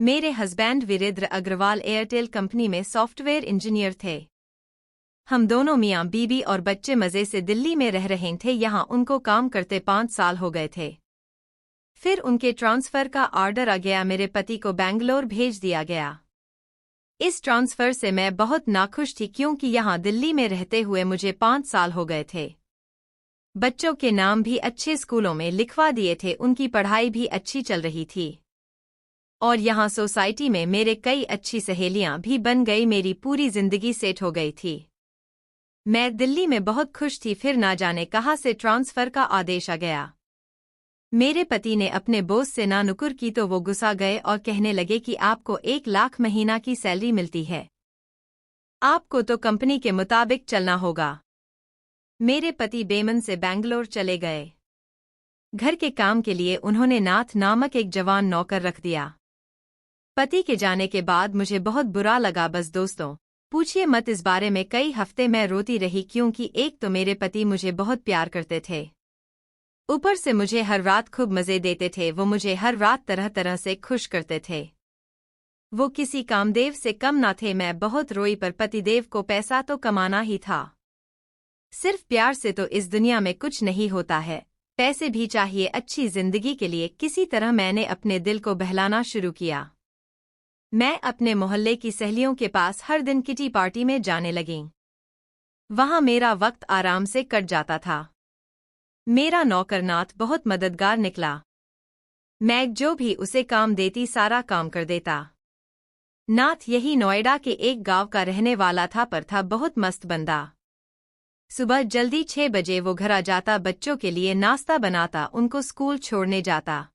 मेरे husband Virendra Agarwal Airtel company में software engineer थे। हम दोनों मियाँ बीवी और बच्चे मज़े से दिल्ली में रह रहे थे। यहाँ उनको काम करते 5 साल हो गए थे। फिर उनके ट्रांसफ़र का ऑर्डर आ गया। मेरे पति को बेंगलोर भेज दिया गया। इस ट्रांसफ़र से मैं बहुत नाखुश थी क्योंकि यहाँ दिल्ली में रहते हुए मुझे 5 साल हो गए थे। बच्चों के नाम भी अच्छे स्कूलों में लिखवा दिए थे, उनकी पढ़ाई भी अच्छी चल रही थी और यहाँ सोसाइटी में मेरे कई अच्छी सहेलियाँ भी बन गई। मेरी पूरी जिंदगी सेट हो गई थी। मैं दिल्ली में बहुत खुश थी। फिर ना जाने कहाँ से ट्रांसफ़र का आदेश आ गया। मेरे पति ने अपने बॉस से ना नुकुर की तो वो गुस्सा गए और कहने लगे कि आपको 1 लाख महीना की सैलरी मिलती है, आपको तो कंपनी के मुताबिक चलना होगा। मेरे पति बेमन से बेंगलोर चले गए। घर के काम के लिए उन्होंने नाथ नामक एक जवान नौकर रख दिया। पति के जाने के बाद मुझे बहुत बुरा लगा। बस दोस्तों, पूछिए मत इस बारे में। कई हफ्ते मैं रोती रही क्योंकि एक तो मेरे पति मुझे बहुत प्यार करते थे, ऊपर से मुझे हर रात खूब मज़े देते थे। वो मुझे हर रात तरह तरह से खुश करते थे। वो किसी कामदेव से कम ना थे। मैं बहुत रोई, पर पतिदेव को पैसा तो कमाना ही था। सिर्फ प्यार से तो इस दुनिया में कुछ नहीं होता है, पैसे भी चाहिए अच्छी जिंदगी के लिए। किसी तरह मैंने अपने दिल को बहलाना शुरू किया। मैं अपने मोहल्ले की सहेलियों के पास हर दिन किटी पार्टी में जाने लगी। वहां मेरा वक्त आराम से कट जाता था। मेरा नौकर नाथ बहुत मददगार निकला। मैं जो भी उसे काम देती सारा काम कर देता। नाथ यही नोएडा के एक गांव का रहने वाला था, पर था बहुत मस्त बंदा। सुबह जल्दी 6 बजे वो घर आ जाता, बच्चों के लिए नाश्ता बनाता, उनको स्कूल छोड़ने जाता,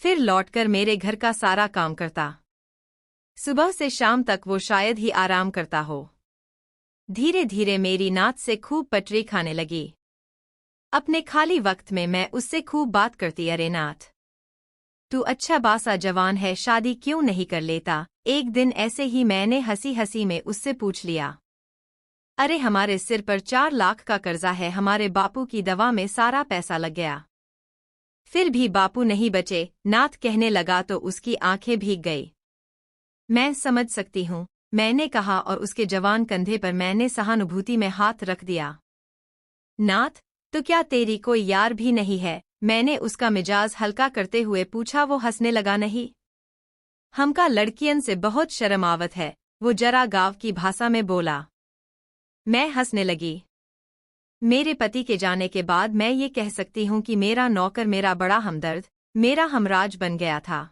फिर लौटकर मेरे घर का सारा काम करता। सुबह से शाम तक वो शायद ही आराम करता हो। धीरे धीरे मेरी नाथ से खूब पटरी खाने लगी। अपने खाली वक्त में मैं उससे खूब बात करती, अरे नाथ, तू अच्छा बासा जवान है, शादी क्यों नहीं कर लेता? एक दिन ऐसे ही मैंने हंसी हंसी में उससे पूछ लिया। अरे हमारे सिर पर 4 लाख का कर्जा है, हमारे बापू की दवा में सारा पैसा लग गया, फिर भी बापू नहीं बचे। नाथ कहने लगा तो उसकी आंखें भीग गई। मैं समझ सकती हूँ, मैंने कहा, और उसके जवान कंधे पर मैंने सहानुभूति में हाथ रख दिया। नाथ, तो क्या तेरी कोई यार भी नहीं है? मैंने उसका मिजाज हल्का करते हुए पूछा। वो हंसने लगा। नहीं, हमका लड़कियन से बहुत शर्म आवत है, वो जरा गाँव की भाषा में बोला। मैं हंसने लगी। मेरे पति के जाने के बाद मैं ये कह सकती हूँ कि मेरा नौकर मेरा बड़ा हमदर्द, मेरा हमराज बन गया था।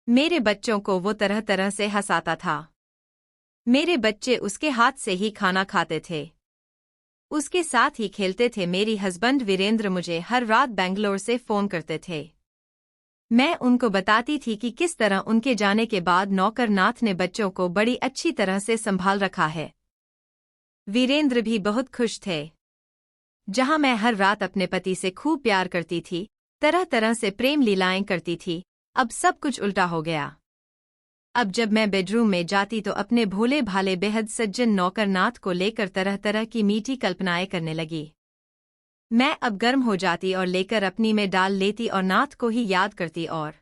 मेरे बच्चों को वो तरह तरह से हंसाता था। मेरे बच्चे उसके हाथ से ही खाना खाते थे, उसके साथ ही खेलते थे। मेरी हस्बैंड वीरेंद्र मुझे हर रात बेंगलोर से फ़ोन करते थे। मैं उनको बताती थी कि किस तरह उनके जाने के बाद नौकर नाथ ने बच्चों को बड़ी अच्छी तरह से संभाल रखा है। वीरेंद्र भी बहुत खुश थे। जहां मैं हर रात अपने पति से खूब प्यार करती थी, तरह तरह से प्रेम लीलाएं करती थी, अब सब कुछ उल्टा हो गया। अब जब मैं बेडरूम में जाती तो अपने भोले भाले बेहद सज्जन नौकर नाथ को लेकर तरह तरह की मीठी कल्पनाएं करने लगी। मैं अब गर्म हो जाती और लेकर अपनी में डाल लेती और नाथ को ही याद करती और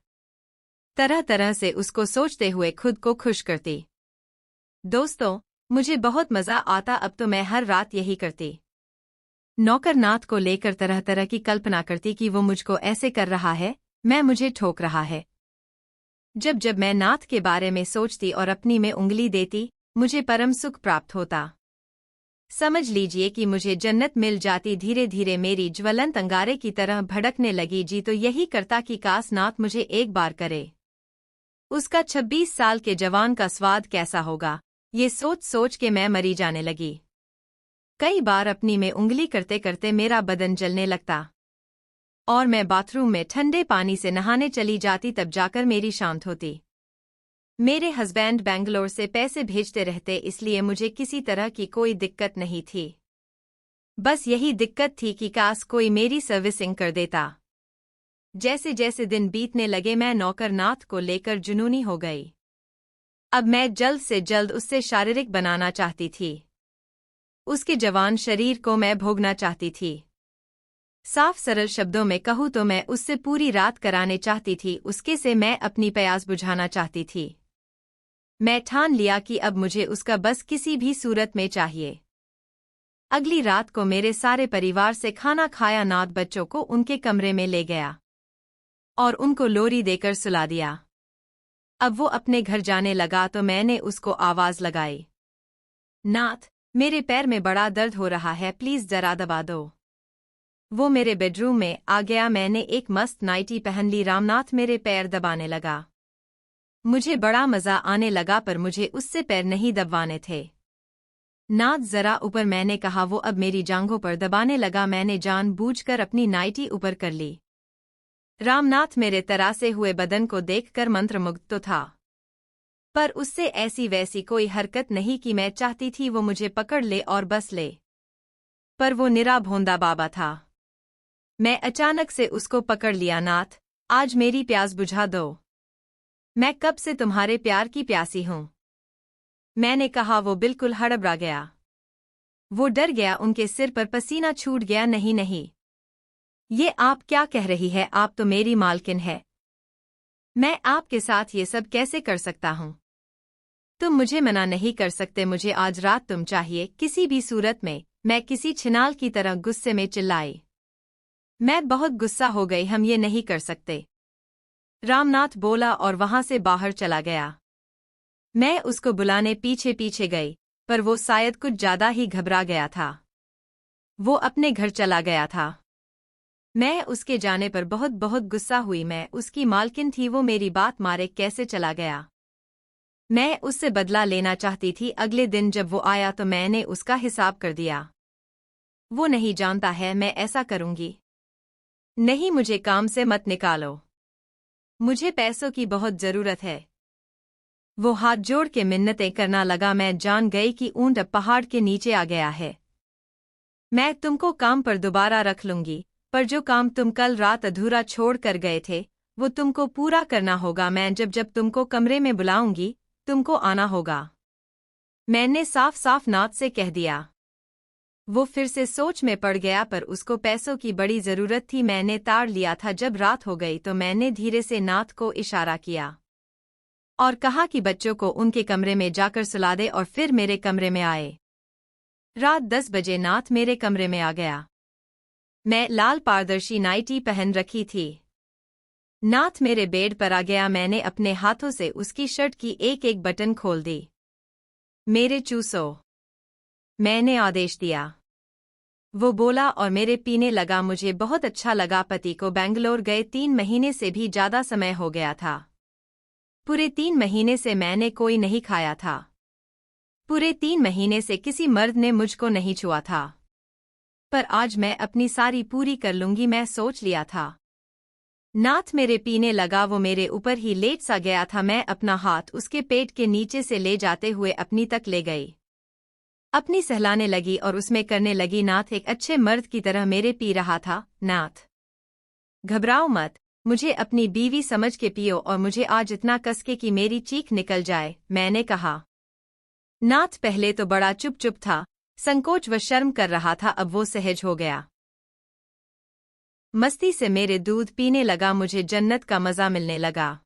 तरह तरह से उसको सोचते हुए खुद को खुश करती। दोस्तों, मुझे बहुत मज़ा आता। अब तो मैं हर रात यही करती। नौकर नाथ को लेकर तरह तरह की कल्पना करती कि वो मुझको ऐसे कर रहा है, मैं मुझे ठोक रहा है। जब जब मैं नाथ के बारे में सोचती और अपनी में उंगली देती, मुझे परम सुख प्राप्त होता। समझ लीजिए कि मुझे जन्नत मिल जाती। धीरे धीरे मेरी ज्वलंत अंगारे की तरह भड़कने लगी। जी तो यही करता कि काश नाथ मुझे एक बार करे। उसका 26 साल के जवान का स्वाद कैसा होगा, ये सोच सोच के मैं मरी जाने लगी। कई बार अपनी में उंगली करते करते मेरा बदन जलने लगता और मैं बाथरूम में ठंडे पानी से नहाने चली जाती, तब जाकर मेरी शांत होती। मेरे हस्बैंड बेंगलोर से पैसे भेजते रहते, इसलिए मुझे किसी तरह की कोई दिक्कत नहीं थी। बस यही दिक्कत थी कि काश कोई मेरी सर्विसिंग कर देता। जैसे जैसे दिन बीतने लगे मैं नौकर नाथ को लेकर जुनूनी हो गई। अब मैं जल्द से जल्द उससे शारीरिक बनाना चाहती थी। उसके जवान शरीर को मैं भोगना चाहती थी। साफ सरल शब्दों में कहूँ तो मैं उससे पूरी रात कराने चाहती थी, उसके से मैं अपनी प्यास बुझाना चाहती थी। मैं ठान लिया कि अब मुझे उसका बस किसी भी सूरत में चाहिए। अगली रात को मेरे सारे परिवार से खाना खाया, नाथ बच्चों को उनके कमरे में ले गया और उनको लोरी देकर सुला दिया। अब वो अपने घर जाने लगा तो मैंने उसको आवाज लगाई, नाथ, मेरे पैर में बड़ा दर्द हो रहा है, प्लीज जरा दबा दो। वो मेरे बेडरूम में आ गया। मैंने एक मस्त नाइटी पहन ली। रामनाथ मेरे पैर दबाने लगा। मुझे बड़ा मजा आने लगा, पर मुझे उससे पैर नहीं दबवाने थे। नाथ जरा ऊपर, मैंने कहा। वो अब मेरी जांघों पर दबाने लगा। मैंने जानबूझकर अपनी नाइटी ऊपर कर ली। रामनाथ मेरे तरासे हुए बदन को देखकर मंत्रमुग्ध तो था, पर उससे ऐसी वैसी कोई हरकत नहीं कि मैं चाहती थी वो मुझे पकड़ ले और बस ले। पर वो निरा भोंदा बाबा था। मैं अचानक से उसको पकड़ लिया। नाथ, आज मेरी प्यास बुझा दो। मैं कब से तुम्हारे प्यार की प्यासी हूं, मैंने कहा। वो बिल्कुल हड़बड़ा गया। वो डर गया, उनके सिर पर पसीना छूट गया। नहीं नहीं, ये आप क्या कह रही है? आप तो मेरी मालकिन है। मैं आपके साथ ये सब कैसे कर सकता हूं? तुम मुझे मना नहीं कर सकते। मुझे आज रात तुम चाहिए, किसी भी सूरत में। मैं किसी छिनाल की तरह गुस्से में चिल्लाई। मैं बहुत गुस्सा हो गई। हम ये नहीं कर सकते, रामनाथ बोला और वहां से बाहर चला गया। मैं उसको बुलाने पीछे पीछे गई, पर वो शायद कुछ ज्यादा ही घबरा गया था। वो अपने घर चला गया था। मैं उसके जाने पर बहुत बहुत गुस्सा हुई। मैं उसकी मालकिन थी, वो मेरी बात मारे कैसे चला गया। मैं उससे बदला लेना चाहती थी। अगले दिन जब वो आया तो मैंने उसका हिसाब कर दिया। वो नहीं जानता है मैं ऐसा करूंगी। नहीं, मुझे काम से मत निकालो, मुझे पैसों की बहुत जरूरत है। वो हाथ जोड़ के मिन्नतें करना लगा। मैं जान गई कि ऊंट अब पहाड़ के नीचे आ गया है। मैं तुमको काम पर दोबारा रख लूंगी, पर जो काम तुम कल रात अधूरा छोड़ कर गए थे वो तुमको पूरा करना होगा। मैं जब जब तुमको कमरे में बुलाऊंगी तुमको आना होगा, मैंने साफ साफ नाथ से कह दिया। वो फिर से सोच में पड़ गया, पर उसको पैसों की बड़ी जरूरत थी। मैंने ताड़ लिया था। जब रात हो गई तो मैंने धीरे से नाथ को इशारा किया और कहा कि बच्चों को उनके कमरे में जाकर सुला दे, और फिर मेरे कमरे में आए। रात 10 बजे नाथ मेरे कमरे में आ गया। मैं लाल पारदर्शी नाइटी पहन रखी थी। नाथ मेरे बेड पर आ गया। मैंने अपने हाथों से उसकी शर्ट की एक एक बटन खोल दी। मेरे चूसो, मैंने आदेश दिया। वो बोला और मेरे पीने लगा। मुझे बहुत अच्छा लगा। पति को बेंगलोर गए 3 महीने से भी ज्यादा समय हो गया था। पूरे 3 महीने से मैंने कोई नहीं खाया था। पूरे 3 महीने से किसी मर्द ने मुझको नहीं छुआ था। पर आज मैं अपनी सारी पूरी कर लूंगी, मैं सोच लिया था। नाथ मेरे पीने लगा। वो मेरे ऊपर ही लेट सा गया था। मैं अपना हाथ उसके पेट के नीचे से ले जाते हुए अपनी तक ले गई, अपनी सहलाने लगी और उसमें करने लगी। नाथ एक अच्छे मर्द की तरह मेरे पी रहा था। नाथ, घबराओ मत, मुझे अपनी बीवी समझ के पियो और मुझे आज इतना कसके कि मेरी चीख निकल जाए, मैंने कहा। नाथ पहले तो बड़ा चुप चुप था, संकोच व शर्म कर रहा था। अब वो सहज हो गया, मस्ती से मेरे दूध पीने लगा। मुझे जन्नत का मजा मिलने लगा।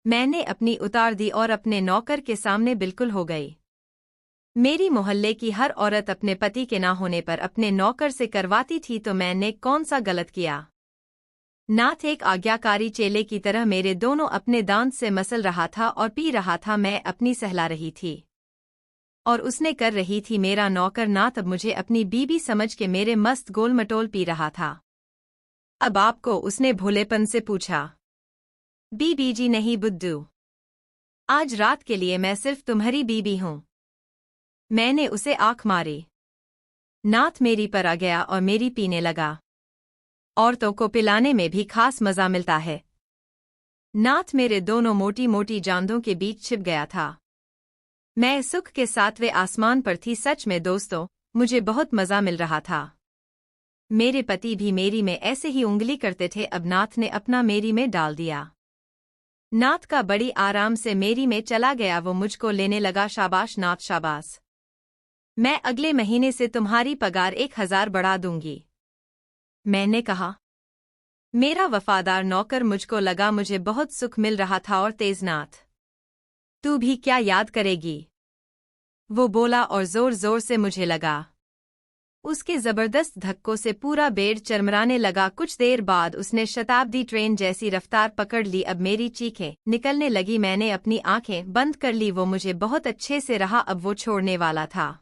मैंने अपनी उतार दी और अपने नौकर के सामने बिल्कुल हो गई। मेरी मोहल्ले की हर औरत अपने पति के ना होने पर अपने नौकर से करवाती थी, तो मैंने कौन सा गलत किया। नाथ एक आज्ञाकारी चेले की तरह मेरे दोनों अपने दांत से मसल रहा था और पी रहा था। मैं अपनी सहला रही थी और उसने कर रही थी। मेरा नौकर नाथ अब मुझे अपनी बीबी समझ के मेरे मस्त गोल मटोल पी रहा था। अब आपको, उसने भोलेपन से पूछा। बीबी जी नहीं बुद्धू, आज रात के लिए मैं सिर्फ तुम्हारी बीबी हूं। मैंने उसे आंख मारी। नाथ मेरी पर आ गया और मेरी पीने लगा। औरतों को पिलाने में भी खास मजा मिलता है। नाथ मेरे दोनों मोटी मोटी जांघों के बीच छिप गया था। मैं सुख के 7वें आसमान पर थी। सच में दोस्तों, मुझे बहुत मजा मिल रहा था। मेरे पति भी मेरी में ऐसे ही उंगली करते थे। अब नाथ ने अपना मेरी में डाल दिया। नाथ का बड़ी आराम से मेरी में चला गया। वो मुझको लेने लगा। शाबाश नाथ, शाबाश, मैं अगले महीने से तुम्हारी पगार 1000 बढ़ा दूंगी। मैंने कहा, मेरा वफादार नौकर। मुझको लगा मुझे बहुत सुख मिल रहा था। और तेजनाथ, तू भी क्या याद करेगी? वो बोला और जोर जोर से मुझे लगा। उसके जबरदस्त धक्कों से पूरा बेड चरमराने लगा। कुछ देर बाद उसने शताब्दी ट्रेन जैसी रफ्तार पकड़ ली। अब मेरी चीखें निकलने लगी। मैंने अपनी आंखें बंद कर ली। वो मुझे बहुत अच्छे से रहा। अब वो छोड़ने वाला था।